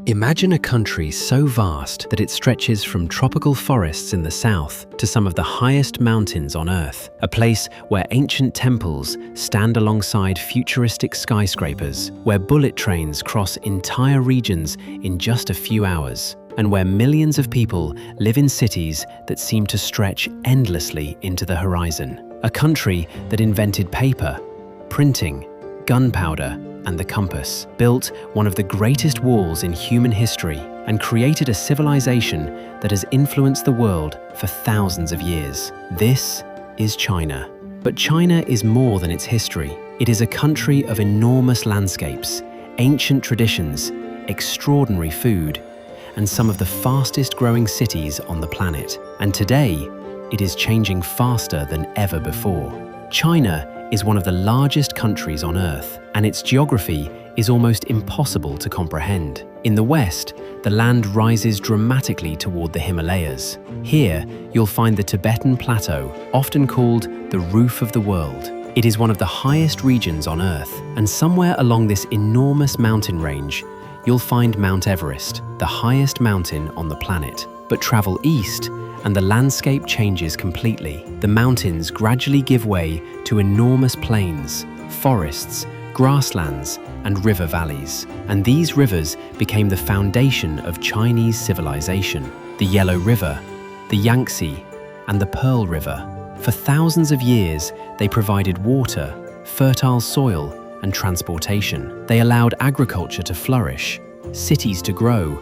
Imagine a country so vast that it stretches from tropical forests in the south to some of the highest mountains on Earth, a place where ancient temples stand alongside futuristic skyscrapers, where bullet trains cross entire regions in just a few hours, and where millions of people live in cities that seem to stretch endlessly into the horizon. A country that invented paper, printing, gunpowder, and the compass, built one of the greatest walls in human history, and created a civilization that has influenced the world for thousands of years. This is China. But China is more than its history. It is a country of enormous landscapes, ancient traditions, extraordinary food, and some of the fastest growing cities on the planet. And today, it is changing faster than ever before. China is one of the largest countries on Earth, and its geography is almost impossible to comprehend. In the west, the land rises dramatically toward the Himalayas. Here, you'll find the Tibetan Plateau, often called the roof of the world. It is one of the highest regions on Earth, and somewhere along this enormous mountain range, you'll find Mount Everest, the highest mountain on the planet. But travel east, and the landscape changes completely. The mountains gradually give way to enormous plains, forests, grasslands, and river valleys. And these rivers became the foundation of Chinese civilization. The Yellow River, the Yangtze, and the Pearl River. For thousands of years, they provided water, fertile soil, and transportation. They allowed agriculture to flourish, cities to grow,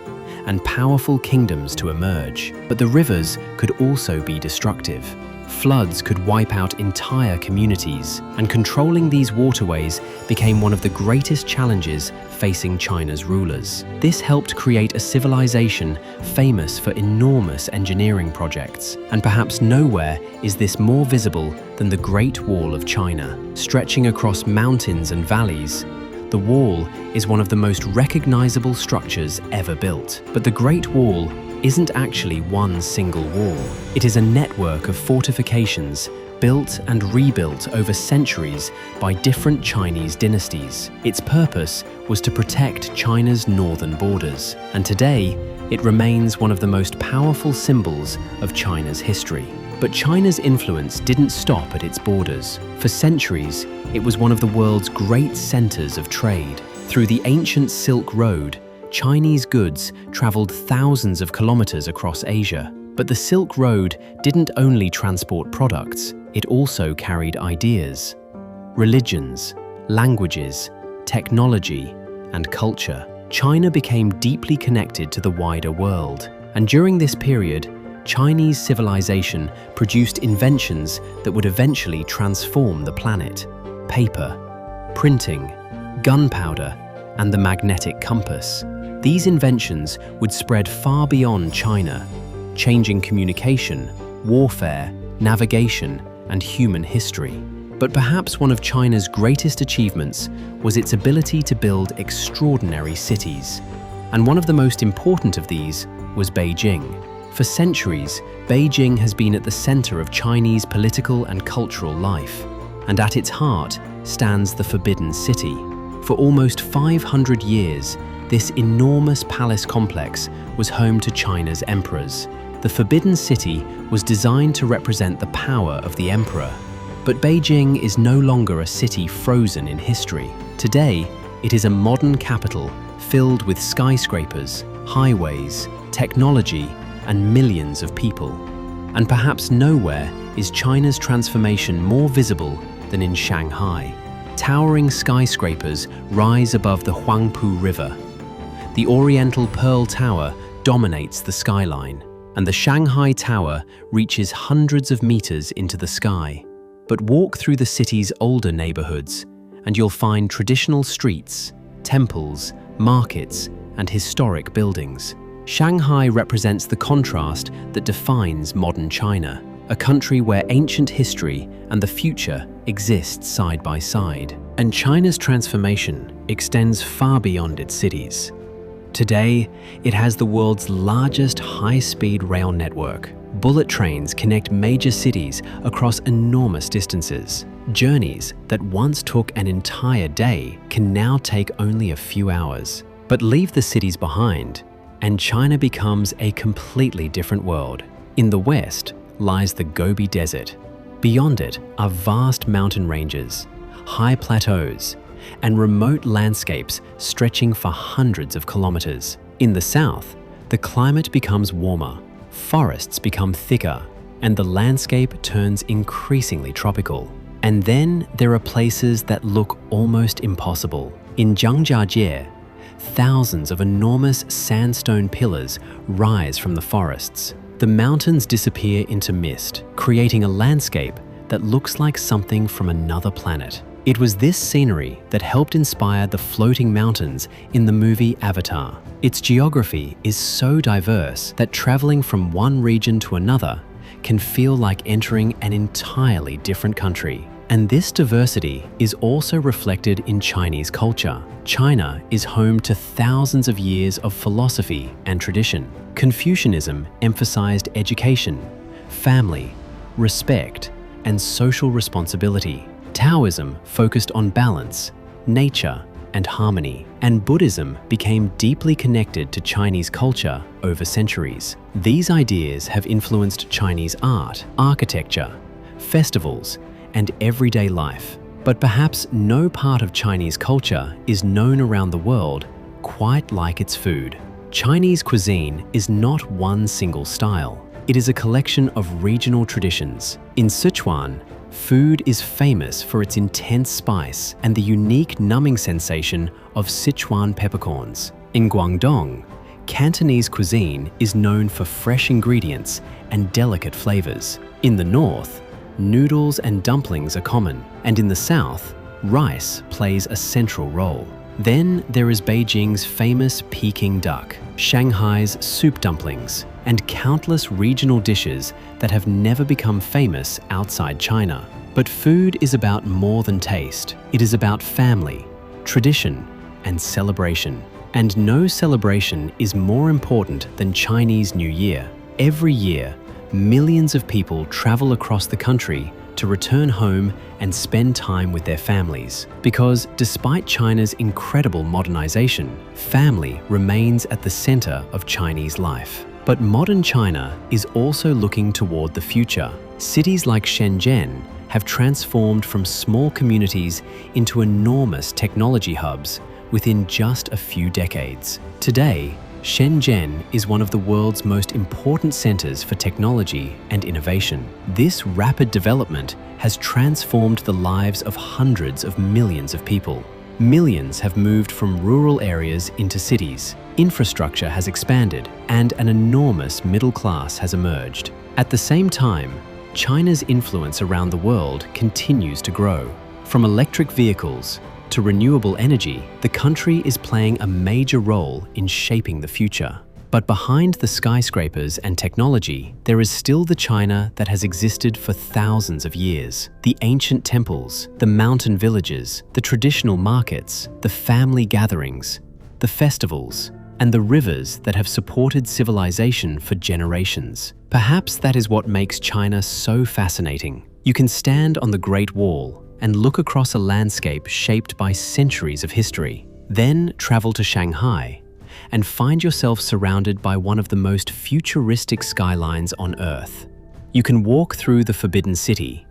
and powerful kingdoms to emerge. But the rivers could also be destructive. Floods could wipe out entire communities, and controlling these waterways became one of the greatest challenges facing China's rulers. This helped create a civilization famous for enormous engineering projects, and perhaps nowhere is this more visible than the Great Wall of China. Stretching across mountains and valleys, the wall is one of the most recognizable structures ever built. But the Great Wall isn't actually one single wall. It is a network of fortifications built and rebuilt over centuries by different Chinese dynasties. Its purpose was to protect China's northern borders, and today it remains one of the most powerful symbols of China's history. But China's influence didn't stop at its borders. For centuries, it was one of the world's great centers of trade. Through the ancient Silk Road, Chinese goods traveled thousands of kilometers across Asia. But the Silk Road didn't only transport products, it also carried ideas, religions, languages, technology, and culture. China became deeply connected to the wider world. And during this period, Chinese civilization produced inventions that would eventually transform the planet: paper, printing, gunpowder, and the magnetic compass. These inventions would spread far beyond China, changing communication, warfare, navigation, and human history. But perhaps one of China's greatest achievements was its ability to build extraordinary cities. And one of the most important of these was Beijing. For centuries, Beijing has been at the center of Chinese political and cultural life, and at its heart stands the Forbidden City. For almost 500 years, this enormous palace complex was home to China's emperors. The Forbidden City was designed to represent the power of the emperor. But Beijing is no longer a city frozen in history. Today, it is a modern capital filled with skyscrapers, highways, technology, and millions of people. And perhaps nowhere is China's transformation more visible than in Shanghai. Towering skyscrapers rise above the Huangpu River. The Oriental Pearl Tower dominates the skyline, and the Shanghai Tower reaches hundreds of meters into the sky. But walk through the city's older neighborhoods, and you'll find traditional streets, temples, markets, and historic buildings. Shanghai represents the contrast that defines modern China, a country where ancient history and the future exist side by side. And China's transformation extends far beyond its cities. Today, it has the world's largest high-speed rail network. Bullet trains connect major cities across enormous distances. Journeys that once took an entire day can now take only a few hours. But leave the cities behind, and China becomes a completely different world. In the west lies the Gobi Desert. Beyond it are vast mountain ranges, high plateaus, and remote landscapes stretching for hundreds of kilometers. In the south, the climate becomes warmer, forests become thicker, and the landscape turns increasingly tropical. And then there are places that look almost impossible. In Zhangjiajie, thousands of enormous sandstone pillars rise from the forests. The mountains disappear into mist, creating a landscape that looks like something from another planet. It was this scenery that helped inspire the floating mountains in the movie Avatar. Its geography is so diverse that traveling from one region to another can feel like entering an entirely different country. And this diversity is also reflected in Chinese culture. China is home to thousands of years of philosophy and tradition. Confucianism emphasized education, family, respect, and social responsibility. Taoism focused on balance, nature, and harmony. And Buddhism became deeply connected to Chinese culture over centuries. These ideas have influenced Chinese art, architecture, festivals, and everyday life. But perhaps no part of Chinese culture is known around the world quite like its food. Chinese cuisine is not one single style. It is a collection of regional traditions. In Sichuan, food is famous for its intense spice and the unique numbing sensation of Sichuan peppercorns. In Guangdong, Cantonese cuisine is known for fresh ingredients and delicate flavors. In the north, noodles and dumplings are common, and in the south, rice plays a central role. Then there is Beijing's famous Peking duck, Shanghai's soup dumplings, and countless regional dishes that have never become famous outside China. But food is about more than taste. It is about family, tradition, and celebration. And no celebration is more important than Chinese New Year. Every year, millions of people travel across the country to return home and spend time with their families. Because despite China's incredible modernization, family remains at the center of Chinese life. But modern China is also looking toward the future. Cities like Shenzhen have transformed from small communities into enormous technology hubs within just a few decades. Today, Shenzhen is one of the world's most important centers for technology and innovation. This rapid development has transformed the lives of hundreds of millions of people. Millions have moved from rural areas into cities. Infrastructure has expanded, and an enormous middle class has emerged. At the same time, China's influence around the world continues to grow. From electric vehicles to renewable energy, the country is playing a major role in shaping the future. But behind the skyscrapers and technology, there is still the China that has existed for thousands of years. The ancient temples, the mountain villages, the traditional markets, the family gatherings, the festivals, and the rivers that have supported civilization for generations. Perhaps that is what makes China so fascinating. You can stand on the Great Wall and look across a landscape shaped by centuries of history. Then travel to Shanghai and find yourself surrounded by one of the most futuristic skylines on Earth. You can walk through the Forbidden City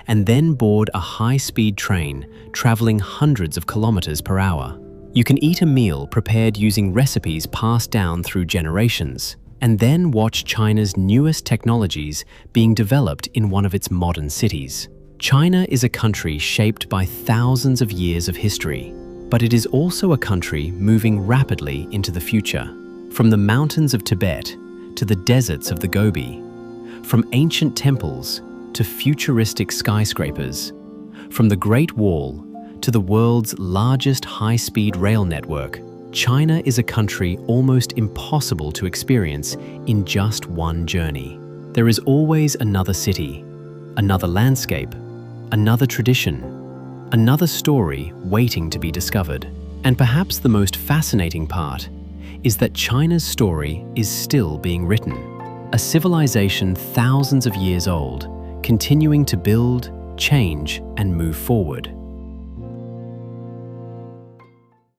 and then board a high-speed train traveling hundreds of kilometers per hour. You can eat a meal prepared using recipes passed down through generations, and then watch China's newest technologies being developed in one of its modern cities. China is a country shaped by thousands of years of history, but it is also a country moving rapidly into the future. From the mountains of Tibet to the deserts of the Gobi, from ancient temples to futuristic skyscrapers, from the Great Wall to the world's largest high-speed rail network, China is a country almost impossible to experience in just one journey. There is always another city, another landscape, another tradition, another story waiting to be discovered. And perhaps the most fascinating part is that China's story is still being written. A civilization thousands of years old, continuing to build, change, and move forward.